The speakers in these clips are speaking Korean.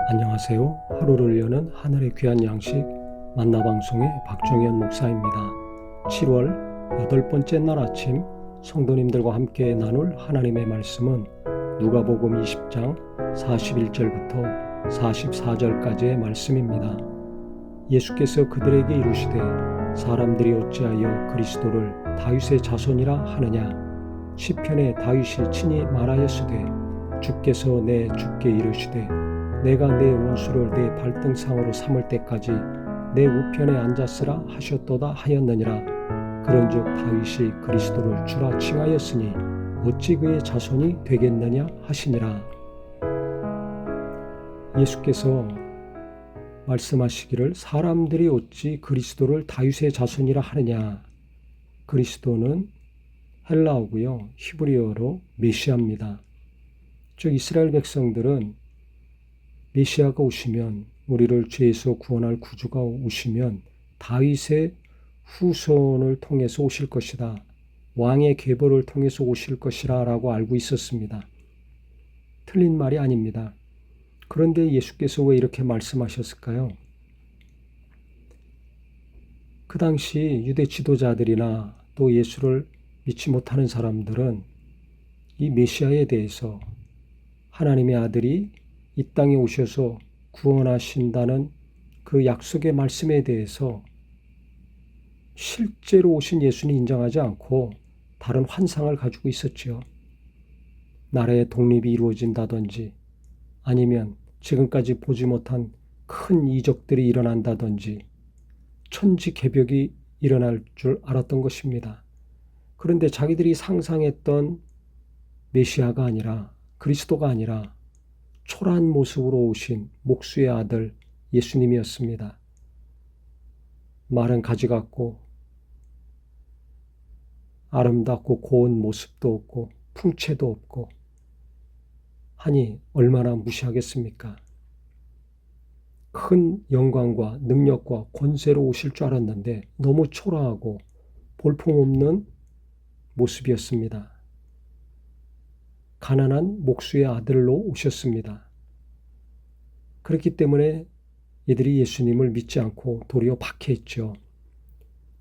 안녕하세요. 하루를 여는 하늘의 귀한 양식 만나방송의 박정현 목사입니다. 7월 8번째 날 아침 성도님들과 함께 나눌 하나님의 말씀은 누가복음 20장 41절부터 44절까지의 말씀입니다. 예수께서 그들에게 이르시되 사람들이 어찌하여 그리스도를 다윗의 자손이라 하느냐. 시편에 다윗이 친히 말하였으되 주께서 내 주께 이르시되 내가 내 원수를 내 발등상으로 삼을 때까지 내 우편에 앉았으라 하셨도다 하였느니라. 그런즉 다윗이 그리스도를 주라 칭하였으니 어찌 그의 자손이 되겠느냐 하시니라. 예수께서 말씀하시기를 사람들이 어찌 그리스도를 다윗의 자손이라 하느냐. 그리스도는 헬라어고요, 히브리어로 메시아입니다. 즉 이스라엘 백성들은 메시아가 오시면, 우리를 죄에서 구원할 구주가 오시면 다윗의 후손을 통해서 오실 것이다, 왕의 계보를 통해서 오실 것이라 라고 알고 있었습니다. 틀린 말이 아닙니다. 그런데 예수께서 왜 이렇게 말씀하셨을까요? 그 당시 유대 지도자들이나 또 예수를 믿지 못하는 사람들은 이 메시아에 대해서, 하나님의 아들이 이 땅에 오셔서 구원하신다는 그 약속의 말씀에 대해서 실제로 오신 예수는 인정하지 않고 다른 환상을 가지고 있었지요. 나라의 독립이 이루어진다든지, 아니면 지금까지 보지 못한 큰 이적들이 일어난다든지, 천지개벽이 일어날 줄 알았던 것입니다. 그런데 자기들이 상상했던 메시아가 아니라, 그리스도가 아니라 초라한 모습으로 오신 목수의 아들 예수님이었습니다. 마른 가지 같고 아름답고 고운 모습도 없고 풍채도 없고 하니 얼마나 무시하겠습니까? 큰 영광과 능력과 권세로 오실 줄 알았는데 너무 초라하고 볼품없는 모습이었습니다. 가난한 목수의 아들로 오셨습니다. 그렇기 때문에 이들이 예수님을 믿지 않고 도리어 박해했죠.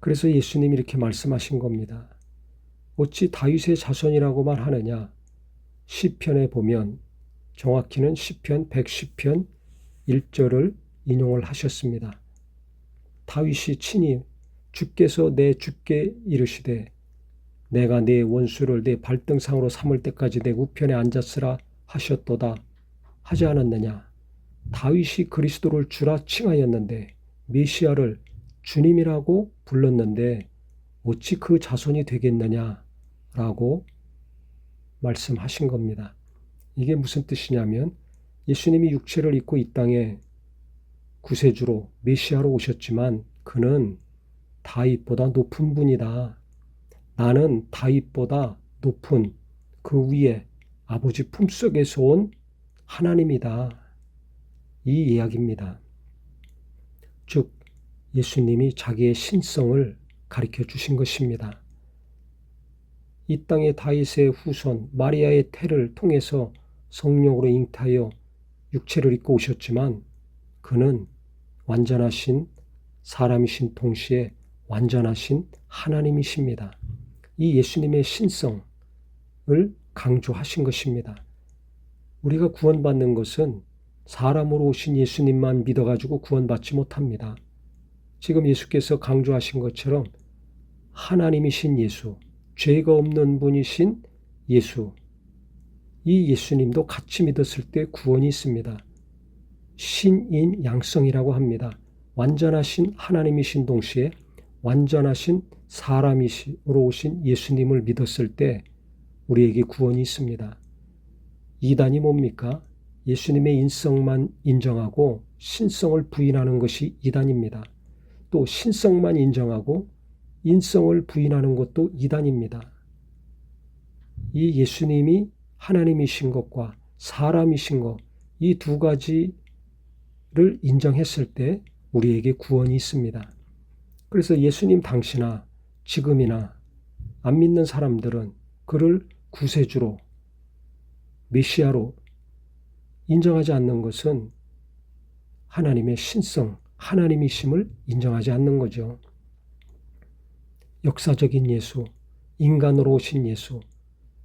그래서 예수님이 이렇게 말씀하신 겁니다. 어찌 다윗의 자손이라고만 하느냐. 시편에 보면, 정확히는 시편 110편 1절을 인용을 하셨습니다. 다윗이 친히 주께서 내 주께 이르시되 내가 내 원수를 내 발등상으로 삼을 때까지 내 우편에 앉았으라 하셨도다 하지 않았느냐. 다윗이 그리스도를 주라 칭하였는데, 메시아를 주님이라고 불렀는데 어찌 그 자손이 되겠느냐라고 말씀하신 겁니다. 이게 무슨 뜻이냐면, 예수님이 육체를 입고 이 땅에 구세주로 메시아로 오셨지만 그는 다윗보다 높은 분이다. 나는 다윗보다 높은 그 위에 아버지 품속에서 온 하나님이다. 이 이야기입니다. 즉 예수님이 자기의 신성을 가르쳐 주신 것입니다. 이 땅의 다윗의 후손 마리아의 태를 통해서 성령으로 잉타하여 육체를 입고 오셨지만 그는 완전하신 사람이신 동시에 완전하신 하나님이십니다. 이 예수님의 신성을 강조하신 것입니다. 우리가 구원받는 것은 사람으로 오신 예수님만 믿어가지고 구원받지 못합니다. 지금 예수께서 강조하신 것처럼 하나님이신 예수, 죄가 없는 분이신 예수, 이 예수님도 같이 믿었을 때 구원이 있습니다. 신인 양성이라고 합니다. 완전하신 하나님이신 동시에 완전하신 사람이시로 오신 예수님을 믿었을 때 우리에게 구원이 있습니다. 이단이 뭡니까? 예수님의 인성만 인정하고 신성을 부인하는 것이 이단입니다. 또 신성만 인정하고 인성을 부인하는 것도 이단입니다. 이 예수님이 하나님이신 것과 사람이신 것, 이 두 가지를 인정했을 때 우리에게 구원이 있습니다. 그래서 예수님 당시나 지금이나 안 믿는 사람들은 그를 구세주로, 메시아로 인정하지 않는 것은 하나님의 신성, 하나님이심을 인정하지 않는 거죠. 역사적인 예수, 인간으로 오신 예수,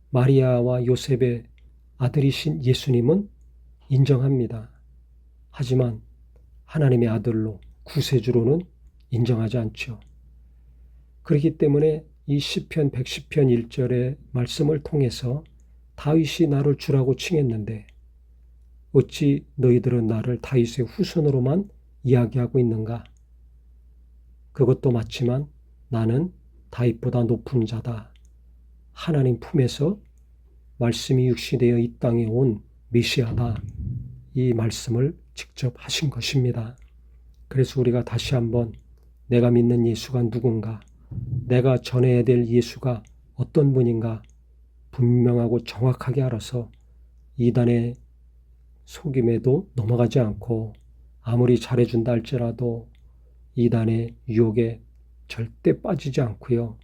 마리아와 요셉의 아들이신 예수님은 인정합니다. 하지만 하나님의 아들로 구세주로는 인정하지 않죠. 그렇기 때문에 이 시편 110편 1절의 말씀을 통해서 다윗이 나를 주라고 칭했는데 어찌 너희들은 나를 다윗의 후손으로만 이야기하고 있는가? 그것도 맞지만 나는 다윗보다 높은 자다. 하나님 품에서 말씀이 육신되어 이 땅에 온 메시아다. 이 말씀을 직접 하신 것입니다. 그래서 우리가 다시 한번 내가 믿는 예수가 누군가, 내가 전해야 될 예수가 어떤 분인가 분명하고 정확하게 알아서 이단의 속임에도 넘어가지 않고 아무리 잘해준다 할지라도 이단의 유혹에 절대 빠지지 않고요.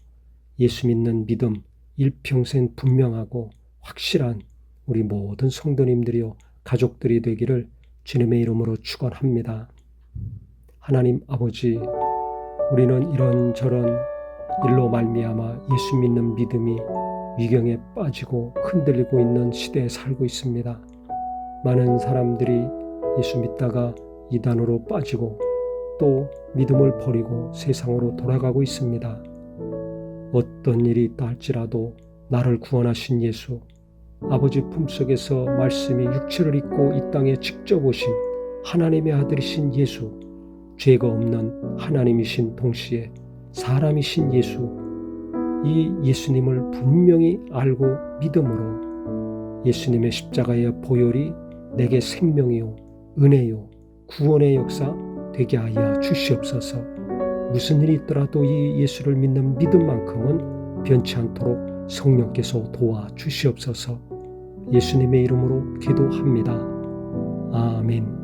예수 믿는 믿음 일평생 분명하고 확실한 우리 모든 성도님들이요 가족들이 되기를 주님의 이름으로 축원합니다. 하나님 아버지, 우리는 이런저런 일로 말미암아 예수 믿는 믿음이 위경에 빠지고 흔들리고 있는 시대에 살고 있습니다. 많은 사람들이 예수 믿다가 이단으로 빠지고 또 믿음을 버리고 세상으로 돌아가고 있습니다. 어떤 일이 있다 할지라도 나를 구원하신 예수, 아버지 품속에서 말씀이 육체를 입고 이 땅에 직접 오신 하나님의 아들이신 예수, 죄가 없는 하나님이신 동시에 사람이신 예수, 이 예수님을 분명히 알고 믿음으로 예수님의 십자가의 보혈이 내게 생명이요 은혜요 구원의 역사 되게 하여 주시옵소서. 무슨 일이 있더라도 이 예수를 믿는 믿음만큼은 변치 않도록 성령께서 도와 주시옵소서. 예수님의 이름으로 기도합니다. 아멘.